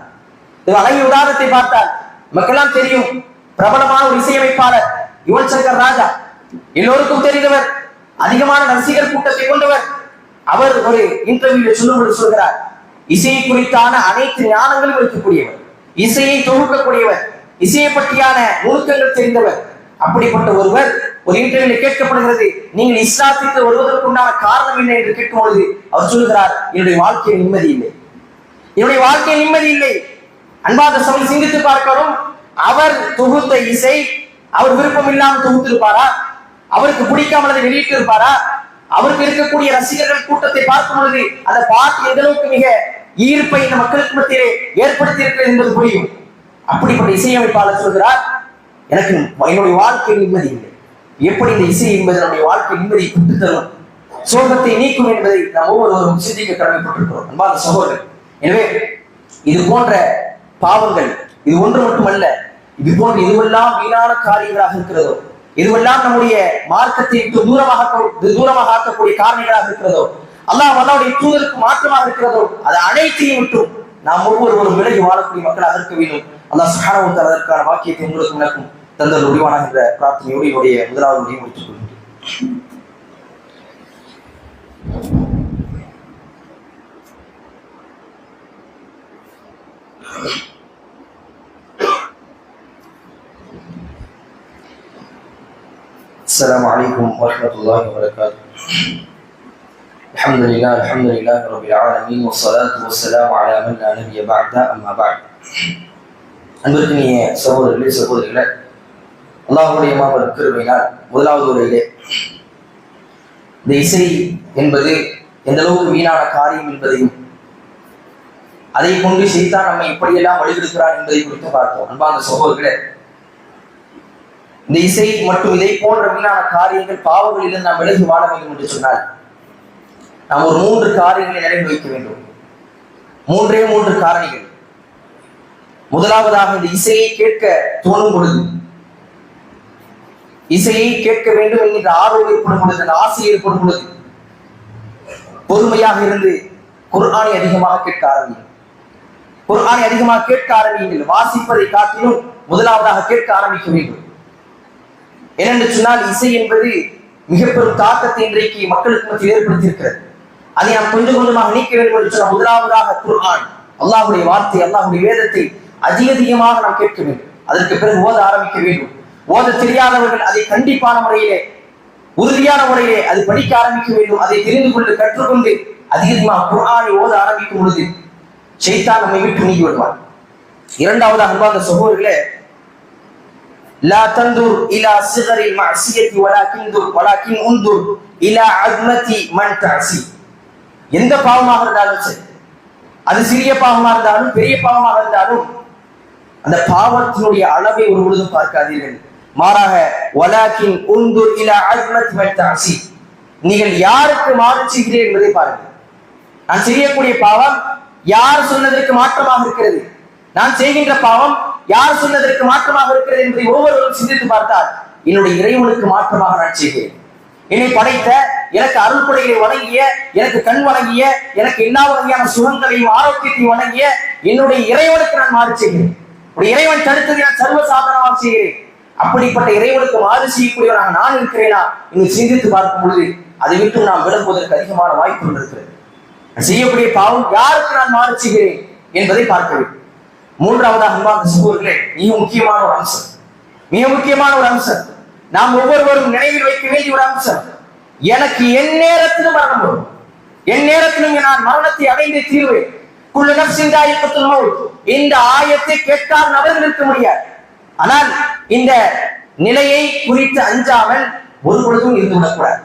Speaker 2: அழகிய உதாரணத்தை பார்த்தால் மக்களெல்லாம் தெரியும். பிரபலமான ஒரு இசையமைப்பாளர் யுவன் சங்கர் ராஜா, எல்லோருக்கும் தெரிந்தவர், அதிகமான ரசிகர் கூட்டத்தை கொண்டவர். அவர் ஒரு இன்டர்வியூல சொல்லும்போது சொல்கிறார், இசையை குறித்தான அனைத்து ஞானங்களும் இருக்கக்கூடியவர், இசையை தொகுக்கக்கூடியவர், இசையை பற்றியான நுணுக்கங்கள் தெரிந்தவர். அப்படிப்பட்ட ஒருவர் ஒரு இன்டர்வியூல கேட்கப்படுகிறது, நீங்கள் இஸ்லாத்திற்கு வருவதற்குண்டான காரணம் என்ன என்று கேட்கும் பொழுது அவர் சொல்லுகிறார், என்னுடைய வாழ்க்கையில் நிம்மதி இல்லை, என்னுடைய வாழ்க்கையில் நிம்மதி இல்லை. அன்பாத சமயம் சிந்தித்து பார்க்கிறோம். அவர் தொகுத்த இசை அவர் விருப்பம் இல்லாமல் தொகுத்திருப்பாரா? அவருக்கு பிடிக்காமல் அதை வெளியிட்டு இருப்பாரா? அவருக்கு இருக்கக்கூடிய ரசிகர்கள் கூட்டத்தை பார்க்கும் பொழுது அந்த பாட்டு எந்த அளவுக்கு மிக ஈர்ப்பை இந்த மக்களுக்கு மத்தியிலே ஏற்படுத்தி இருக்கிறது என்பது புரியும். அப்படிப்பட்ட இசையமைப்பாளர் சொல்கிறார், எனக்கு என்னுடைய வாழ்க்கை நிம்மதி இல்லை. எப்படி இந்த இசை என்பது நம்முடைய வாழ்க்கை நிம்மதி பெற்று தரும், சோகத்தை நீக்கும் என்பதை நாம் ஒவ்வொருவரும் சிந்திக்க கடமைப்பட்டிருக்கிறோம். அன்பான சகோதரர், எனவே இது போன்ற பாவங்கள் இது ஒன்று மட்டுமல்ல, இது போன்ற எதுவெல்லாம் வீணான காரியங்களாக இருக்கிறதோ, எதுவெல்லாம் நம்முடைய மார்க்கத்தை தூரமாக ஆக்கக்கூடிய காரணங்களாக இருக்கிறதோ, அல்லாஹ்வுடைய தூதருக்கு மாற்றமாக இருக்கிறதோ, அது அனைத்தையும் விட்டும் நாம் ஒவ்வொருவரும் விலகி வாழக்கூடிய மக்களாக இருக்க வேண்டும். அல்லாஹ் சுப்ஹானஹு வ தஆலா அதற்கான வாக்கியத்தை உங்களுக்கு எனக்கும் தந்தல் முடிவானாக என்ற பிரார்த்தனையோடு என்னுடைய முதலாவது உரையை முடித்துக் கொள்கிறேன். السلام عليكم ورحمة الله وبركاته. الحمد لله رب العالمين والصلاة والسلام على من لا نبي بعده أما بعد. அன்பிற்கினிய சகோதரர்களே சகோதரிகளே, அல்லாஹ்வுடைய மாபெரும் கிருபையினால் முதலாவது உரையிலே இந்த இசை என்பது எந்த அளவுக்கு வீணான காரியம் என்பதையும் அதை கொண்டு ஷைத்தான் நம்மை இப்படியெல்லாம் வழிகெடுக்கிறான் என்பதை குறித்து பார்த்தோம். அன்பான சகோதரர்களே, இந்த இசை மற்றும் இதை போன்ற வீணான காரியங்கள் பாவங்களிலிருந்து நாம் விலகி வாழ வேண்டும் என்று சொன்னால் நாம் ஒரு 3 காரியங்களை நினைவு வைக்க வேண்டும். 3 காரணிகள். முதலாவதாக, இந்த இசையை கேட்க தோணும் பொழுது, இசையை கேட்க வேண்டும் என்கின்ற ஆர்வம் ஏற்படும் பொழுது, அந்த ஆசை ஏற்படும் பொழுது பொறுமையாக இருந்து குர்ஆனை அதிகமாக கேட்க ஆரம்பியும். குர்ஆனை அதிகமாக கேட்க ஆரம்பியுங்கள். வாசிப்பதை காட்டிலும் முதலாவதாக கேட்க ஆரம்பிக்க வேண்டும். ஏனென்று சொன்னால் இசை என்பது மிக பெரும் தாக்கத்தை இன்றைக்கு மக்களுக்கு மத்தியில் ஏற்படுத்தியிருக்கிறது. அதை நாம் கொஞ்சம் கொஞ்சமாக நீக்க வேண்டும் என்று சொன்னால் முதலாவதாக குர்ஆன், அல்லாஹ்வுடைய வார்த்தை, அல்லாஹ்வுடைய வேதத்தை அதிகமாக நாம் கேட்க வேண்டும். அதற்கு பிறகு ஓத ஆரம்பிக்க வேண்டும். ஓத தெரியாதவர்கள் அதை கண்டிப்பான முறையிலே, உறுதியான முறையிலே அது படிக்க ஆரம்பிக்க வேண்டும். அதை தெரிந்து கொண்டு கற்றுக்கொண்டு அதிகமாக குர்ஆனை ஓத ஆரம்பிக்கும் பொழுது ஷைத்தான் நம்மை விட்டு நீங்கி விடுவான். இரண்டாவதாக அன்பார்ந்த சகோதரர்களே, லா தந்துர் இலா சிகரில் மஅசியத்தி வலாக்கின் உந்துர் இலா அஸ்மதி மன் தஅசி. எந்த பாவமாக இருந்தாலும் சரி, அது சிறிய பாவமாக இருந்தாலும் பெரிய பாவமாக இருந்தாலும் அந்த பாவத்தினுடைய அளவை ஒரு பொழுதும் பார்க்காதீர்கள். மாறாக வலாக்கின் உந்துர் இலா அஸ்மதி மன் தஅசி, நீங்கள் யாருக்கு மாறு செய்கிறீர்கள் என்பதை பாருங்கள். நான் செய்யக்கூடிய பாவம் யார் சொன்னதற்கு மாற்றமாக இருக்கிறது, நான் செய்கின்ற பாவம் யார் சொன்னதற்கு மாற்றமாக இருக்கிறது என்பதை ஒவ்வொருவரும் சிந்தித்து பார்த்தால் என்னுடைய இறைவனுக்கு மாற்றமாக நான் செய்கிறேன். என்னை படைத்த எனக்கு அருள் கொடைகளை வழங்கிய, எனக்கு கண் வழங்கிய, எனக்கு எல்லா வகையான சுகங்களையும் ஆரோக்கியத்தையும் வழங்கிய என்னுடைய இறைவனுக்கு நான் மாறு செய்கிறேன். இறைவன் தடுத்ததை நான் சர்வ சாதனமாக செய்கிறேன். அப்படிப்பட்ட இறைவனுக்கு மாறு செய்யக்கூடியவராக நான் இருக்கிறேனா என்று சிந்தித்து பார்க்கும் பொழுது அதை விட்டு நாம் விளம்புவதற்கு அதிகமான வாய்ப்புகள் இருக்கிறது. செய்யக்கூடிய பாவம் யாருக்கு நான் மாறு செய்கிறேன் என்பதை பார்க்க வேண்டும். மூன்றாவதாக அன்பார்ந்த சகோதரர்களே, மிக முக்கியமான ஒரு அம்சம், நாம் ஒவ்வொருவரும் நினைவில் வைக்க வேண்டிய ஒரு அம்சம், எனக்கு என் நேரத்திலும் மரணம் வரும், என் நேரத்திலும் நான் மரணத்தை அடைந்தே தீர்வேன். குல்லு நஃப்ஸின் தாயிகத்துல் மௌத். இந்த ஆயத்தை கேட்காத நபர்கள் இருக்க முடியாது. ஆனால் இந்த நிலையை குறித்து அஞ்சாமல் ஒரு பொழுதும் இருந்து விடக்கூடாது.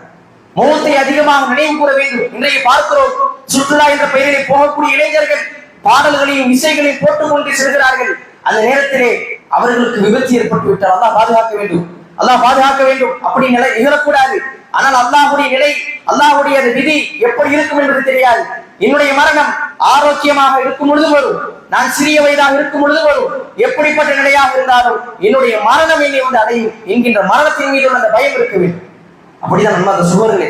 Speaker 2: மௌத்தை அதிகமாக நினைவு கூற வேண்டும். இன்றைக்கு பார்க்கிறோம், சுற்றுலா என்ற பெயரிலே போகக்கூடிய இளைஞர்கள் பாடல்களையும் இசைகளையும் போட்டுக் கொண்டு செல்கிறார்கள். அந்த நேரத்திலே அவர்களுக்கு விபத்து ஏற்பட்டு விட்டால் அல்லாஹ் பாதுகாக்க வேண்டும், அல்லாஹ் பாதுகாக்க வேண்டும். அப்படி நிலை நிகழக்கூடாது. ஆனால் அல்லாஹ்வுடைய நிலை, அல்லாஹ்வுடைய விதி எப்படி இருக்கும் என்பது தெரியாது. என்னுடைய மரணம் ஆரோக்கியமாக இருக்கும் பொழுது வரும், நான் சிறிய வயதாக இருக்கும் பொழுது வரும், எப்படிப்பட்ட நிலையாக இருந்தாலும் என்னுடைய மரணம் என்னை வந்து அடையும் என்கின்ற மரணத்தின் மீது அந்த பயம் இருக்க வேண்டும். அப்படிதான் நம்ம அந்த சுவர்களே,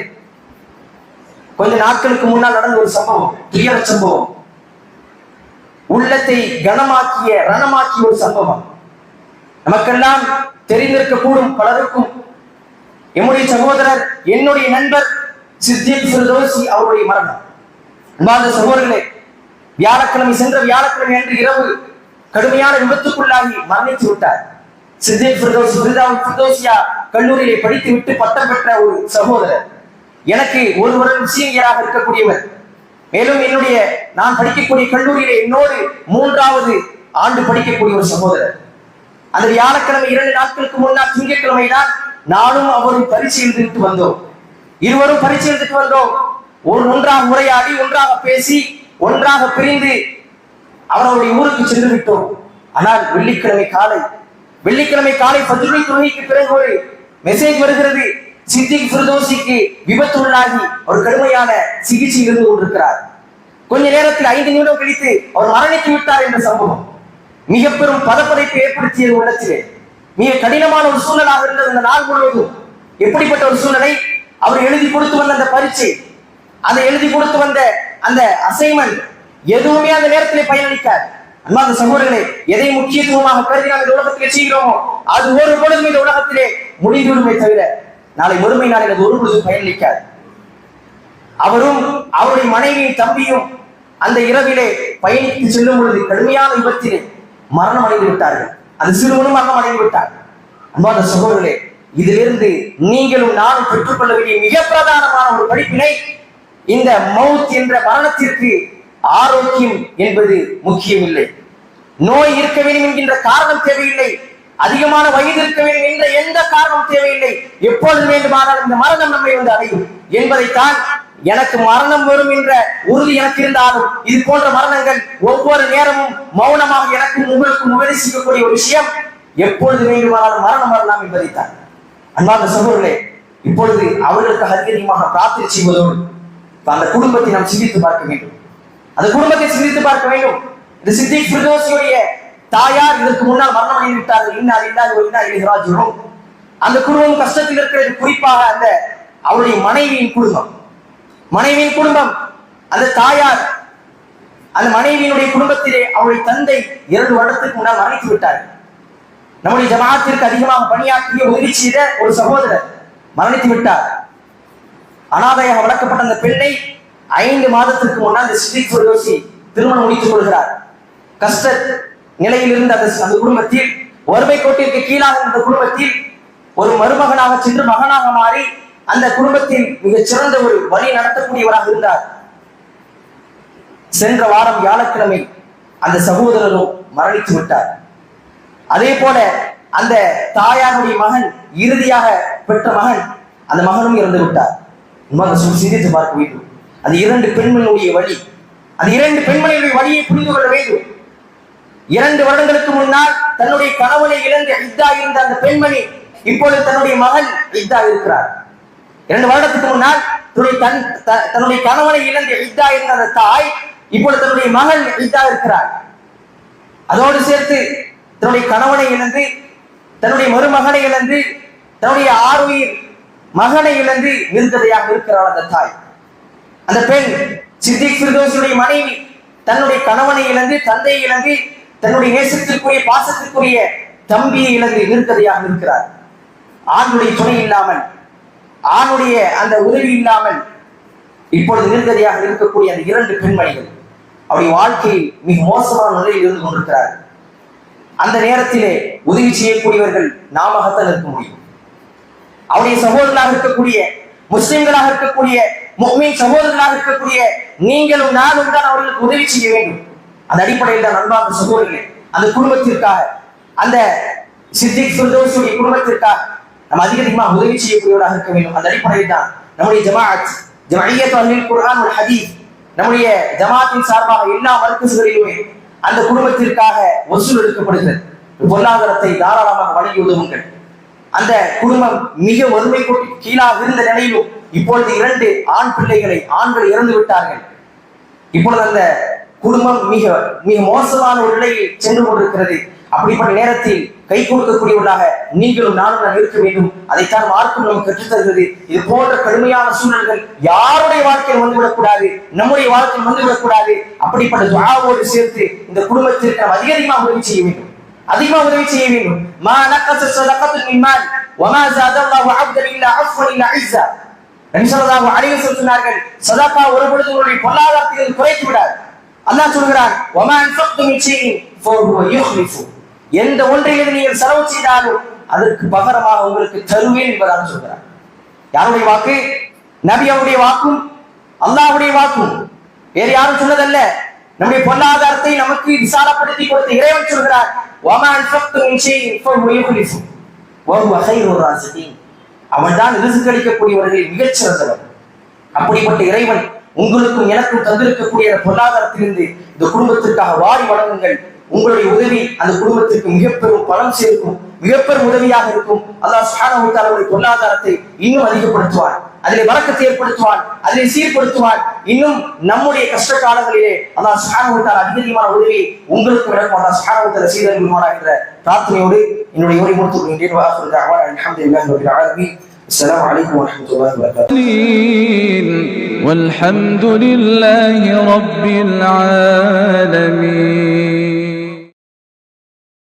Speaker 2: கொஞ்ச நாட்களுக்கு முன்னால் நடந்த ஒரு சம்பவம், துயர சம்பவம், உள்ளத்தை கனமாக்கிய ரணமாக்கிய ஒரு சம்பவம். நமக்கெல்லாம் தெரிந்திருக்க கூடும் பலருக்கும். என்னுடைய சகோதரர், என்னுடைய நண்பர் சித்திக் ஃபிர்தௌசி அவருடைய மரணம். அன்பார்ந்த சகோதரர்களே, வியாழக்கிழமை சென்ற வியாழக்கிழமை அன்று இரவு கடுமையான விபத்துக்குள்ளாகி மரணித்து விட்டார். சித்திக் ஃபிர்தௌசியா கல்லூரியிலே படித்து விட்டு பட்டம் பெற்ற ஒரு சகோதரர், எனக்கு ஒரு வருடம் சீனியராக இருக்கக்கூடியவர். மேலும் நான் படிக்கக்கூடிய கல்லூரியிலே என்னோடு 3வது ஆண்டு படிக்கக்கூடிய ஒரு சகோதரர். அந்த வியாழக்கிழமை 2 நாட்களுக்கு முன்னால் திங்கட்கிழமை தான் நானும் அவரும் பரீட்சை எழுதிட்டு வந்தோம். இருவரும் பரீட்சை எழுதிட்டு வந்தோம். ஒன்றாக உரையாடி, ஒன்றாக பேசி, ஒன்றாக பிரிந்து அவருடைய ஊருக்கு சென்று விட்டோம். ஆனால் வெள்ளிக்கிழமை காலை ஃபஜ்ருடைய தொழுகைக்கு பிறகு ஒரு மெசேஜ் வருகிறது, சித்திக் ஃபிர்தௌசிக்கு விபத்து உள்ளாகி ஒரு கடுமையான சிகிச்சையில் இருந்து கொண்டிருக்கிறார். கொஞ்ச நேரத்தில் 5 நிமிடம் கழித்து அவர் மரணித்து விட்டார் என்ற சம்பவம் மிக பெரும் பதப்பதைப்பை ஏற்படுத்தியது. உள்ளத்திலே மிக கடினமான ஒரு சூழலாக இருந்தது அந்த நாள் முழுவதும். எப்படிப்பட்ட ஒரு சூழலை, அவர் எழுதி கொடுத்து வந்த அந்த பரீட்சை, அதை எழுதி கொடுத்து வந்த அந்த அசைன்மெண்ட் எதுவுமே அந்த நேரத்திலே பயனளிக்காது. அன்பார்ந்த சகோதரர்களே, எதை முக்கியத்துவமாக கருதி நாம் இந்த உலகத்திலே செய்கிறோமோ அது ஒரு பொழுதும் இந்த உலகத்திலே முடிந்துவிடுமே தவிர நாளை மறுமை நாளில் அது ஒரு பொழுதும் பயனளிக்காது. அவரும் அவருடைய மனைவியின் தம்பியும் அந்த இரவிலே பயணித்து செல்லும் பொழுது கடுமையான விபத்திலே மரணம் அடைந்து விட்டார்கள். அது சிறுவனுமாக அடைந்து விட்டார். அன்பார்ந்த சகோதரர்களே, இதிலிருந்து நீங்களும் நானும் பெற்றுக்கொள்ள வேண்டிய மிக பிரதானமான ஒரு படிப்பினை, இந்த மவுத் என்ற மரணத்திற்கு ஆரோக்கியம் என்பது முக்கியம் இல்லை. நோய் இருக்க வேண்டும் என்கின்ற காரணம் தேவையில்லை, அதிகமான வயது இருக்க வேண்டும் என்ற எந்த காரணம் தேவையில்லை. எப்பொழுது வேண்டுமானால் இந்த மரணம் நம்மை வந்து அடையும் என்பதைத்தான், எனக்கு மரணம் வரும் என்ற உறுதி எனக்கு இருந்தாலும் இது போன்ற மரணங்கள் ஒவ்வொரு நேரமும் மௌனமாக எனக்கும் உங்களுக்கும் உபதேசிக்கக்கூடிய ஒரு விஷயம், எப்பொழுது வேண்டுமானாலும் மரணம் வரலாம் என்பதைத்தான். அன்பார்ந்த சகோதரர்களே, இப்பொழுது அவர்களுக்கு அதிகமாக பிரார்த்தனை செய்வதோடு அந்த குடும்பத்தை நாம் சிந்தித்து பார்க்க வேண்டும். அந்த குடும்பத்தை சிந்தித்து பார்க்க வேண்டும். இந்த சித்திக் ஃபிர்தௌசியுடைய தாயார் இதற்கு முன்னால் மரணம் அடைந்து விட்டார்கள். இன்னா லில்லாஹி வ இன்னா இலைஹி ராஜிஊன். அந்த குடும்பம் கஷ்டத்தில் இருக்கிறது. குறிப்பாக அந்த அவருடைய மனைவியின் குடும்பம், அந்த தாயார், அந்த மனைவியினுடைய குடும்பத்திலே அவருடைய தந்தை 2 வருடத்துக்கு முன்னால் மரணித்து விட்டார். நம்முடைய ஜமாஅத்திற்கு அதிகமாக பணியாற்றிய உதவி செய்த ஒரு சகோதரர் மரணித்து விட்டார். அனாதையாக வளர்க்கப்பட்ட அந்த பெண்ணை 5 மாதத்திற்கு முன்னால் இந்த சித்திக் ஃபிர்தௌசி திருமணம் முடித்துக் கொள்கிறார். கஷ்ட நிலையில் இருந்த அந்த குடும்பத்தில், வறுமை கோட்டிற்கு கீழாக இருந்த குடும்பத்தில் ஒரு மருமகனாக சென்று மகனாக மாறி அந்த குடும்பத்தில் மிகச் சிறந்த ஒரு வழி நடத்தக்கூடியவராக இருந்தார். சென்ற வாரம் வியாழக்கிழமை அந்த சகோதரரும் மரணித்து விட்டார். அதே போல அந்த தாயாருடைய மகன், இறுதியாக பெற்ற மகன், அந்த மகனும் இறந்து விட்டார். சிந்தித்து பார்க்க வேண்டும். அந்த 2 பெண்மணியுடைய வழி, அந்த 2 பெண்மணியுடைய வழியை புரிந்து கொள்ள வேண்டும். 2 வருடங்களுக்கு முன்னால் தன்னுடைய கணவனை இழந்து இத்தா இருந்த அந்த பெண்மணி இப்பொழுது தன்னுடைய மகன் இத்தா இருக்கிறார். 2 வருடத்துக்கு முன்னால் தன்னுடைய கணவனை இழந்து இத்தா இருந்த அந்த தாய் இப்பொழுது தன்னுடைய மகன் இத்தா இருக்கிறார். அதோடு சேர்த்து தன்னுடைய கணவனை இழந்து, தன்னுடைய மருமகனை இழந்து, தன்னுடைய 6 உயிர் மகனை இழந்து நிர்கதையாக இருக்கிறாள் அந்த தாய். அந்த பெண் சித்திக் ஃபிர்தௌஸுடைய மனைவி தன்னுடைய கணவனை இழந்து, தந்தையை இழந்து, தன்னுடைய நேசத்திற்குரிய பாசத்திற்குரிய தம்பியை இழந்து நிர்கதையாக இருக்கிறார். ஆணுடைய துணை இல்லாமல், ஆணுடைய அந்த உதவி இல்லாமல் இப்பொழுது நிர்கதையாக இருக்கக்கூடிய அந்த இரண்டு பெண்மணிகள் அவருடைய வாழ்க்கையில் மிக மோசமான நிலையில் இருந்து கொண்டிருக்கிறார். அந்த நேரத்திலே உதவி செய்யக்கூடியவர்கள் நாமகத்தான் இருக்க முடியும். அவருடைய சகோதரர்களாக இருக்கக்கூடிய, முஸ்லிம்களாக இருக்கக்கூடிய, முஃமின் சகோதரர்களாக இருக்கக்கூடிய நீங்களும் நானும் தான் அவர்களுக்கு உதவி செய்ய வேண்டும். அந்த அடிப்படையில் தான் அன்பார்ந்த சகோதரர்களே, அந்த குடும்பத்திற்காக, அந்த சித்திக் ஃபிர்தௌஸுடைய குடும்பத்திற்காக நம்ம அதிகமாக உதவி செய்யக்கூடியவராக இருக்க வேண்டும். அந்த அடிப்படையில் தான் நம்முடைய ஜமாஅத் அஹ்லுல் குர்ஆன் வல் ஹதீஸ், நம்முடைய ஜமாத்தின் சார்பாக எல்லா மர்கஸ்களிலுமே அந்த குடும்பத்திற்காக வசூல் எடுக்கப்படுகிறது. பொருளாதாரத்தை தாராளமாக வழங்கி உதவுங்கள். அந்த குடும்பம் மிக வறுமை கீழாக இருந்த நிலையிலும் இப்பொழுது 2 ஆண் பிள்ளைகளை, ஆண்கள் இறந்து விட்டார்கள். இப்பொழுது அந்த குடும்பம் மிக மிக மோசமான ஒரு நிலையில் சென்று கொண்டிருக்கிறது. அப்படிப்பட்ட நேரத்தில் கை கொடுக்கக்கூடியவர்களாக நீங்களும் நானும் இருக்க வேண்டும். அதைத்தான் மார்க்கம் நமக்கு கற்றுத்தருகிறது. இது போன்ற கடுமையான சூழல்கள் யாருடைய வாழ்க்கையில் வந்துவிடக்கூடாது, நம்முடைய வாழ்க்கையில் வந்துவிடக்கூடாது. அப்படிப்பட்ட துஆவோடு சேர்த்து இந்த குடும்பத்திற்கு நாம் அதிகமாக உதவி செய்ய வேண்டும், அதிகமாக உதவி செய்ய வேண்டும். மா நகஸ ஸதகத்துன் மின் மால் வமா ஸாதல்லாஹு அப்தன் இல்லா அஃவன் இல்லா இஸ்ஸா. நபி ஸல்லல்லாஹு அலைஹி வஸல்லம் சொன்னார்கள், சதகா ஒரு பொழுது உங்களுடைய பொருளாதாரத்தை குறைத்து விடாது. அல்லாஹ் சொல்கிறான், வமா அன்ஃபக்து மின் ஷைஇன் ஃபஹுவ யுக்லிஃபு. எந்த ஒன்றிலிருந்து நீங்கள் செலவு செய்தாலும் அதற்கு பகரமாக உங்களுக்கு தருவேன் என்பதாக சொல்கிறார். யாருடைய வாக்கு? நபி அவருடைய வாக்கும் அல்லாஹ்வுடைய வாக்கும், வேறு யாரும் சொன்னதல்ல. நம்முடைய பொருளாதாரத்தை நமக்கு விசாலப்படுத்தி கொடுத்த இறைவன் சொல்கிறார், வமா அன்ஃபக்து மின் ஷைஇன் ஃபஹுவ யுக்லிஃபு வஹுவ கைருர் ராஸிகீன். அவன்தான் ரிஸ்க் அளிக்கக்கூடியவர்களில் மிகச் சிறந்தவன். அப்படிப்பட்ட இறைவன் உங்களுக்கும் எனக்கும் தந்திருக்கக்கூடிய பொருளாதாரத்திலிருந்து இந்த குடும்பத்திற்காக வாரி வழங்குங்கள். உங்களுடைய உதவி அந்த குடும்பத்திற்கு மிகப்பெரும் பலம் சேர்க்கும், மிகப்பெரும் உதவியாக இருக்கும். அல்லாஹ் சுப்ஹானஹு வ தஆலா பொருளாதாரத்தை இன்னும் அதிகப்படுத்துவான், அதிலே பரக்கத்தை ஏற்படுத்துவான், அதிலே சீர்படுத்துவான். இன்னும் நம்முடைய கஷ்ட காலங்களிலே அல்லாஹ் சுப்ஹானஹு வ தஆலா அதிகமான உதவி உங்களுக்கு எனக்கும் அல்லாஹ் சுப்ஹானஹு வ தஆலா செய்தருள்வானாக என்ற பிரார்த்தனையோடு என்னுடைய உரை முடித்துக் கொள்கின்றேன். வ ஆகிரு தஅவானா அல்ஹம்துலில்லாஹி ரப்பில் ஆலமீன். السلام عليكم ورحمة الله وبركاته.
Speaker 1: والحمد لله رب العالمين.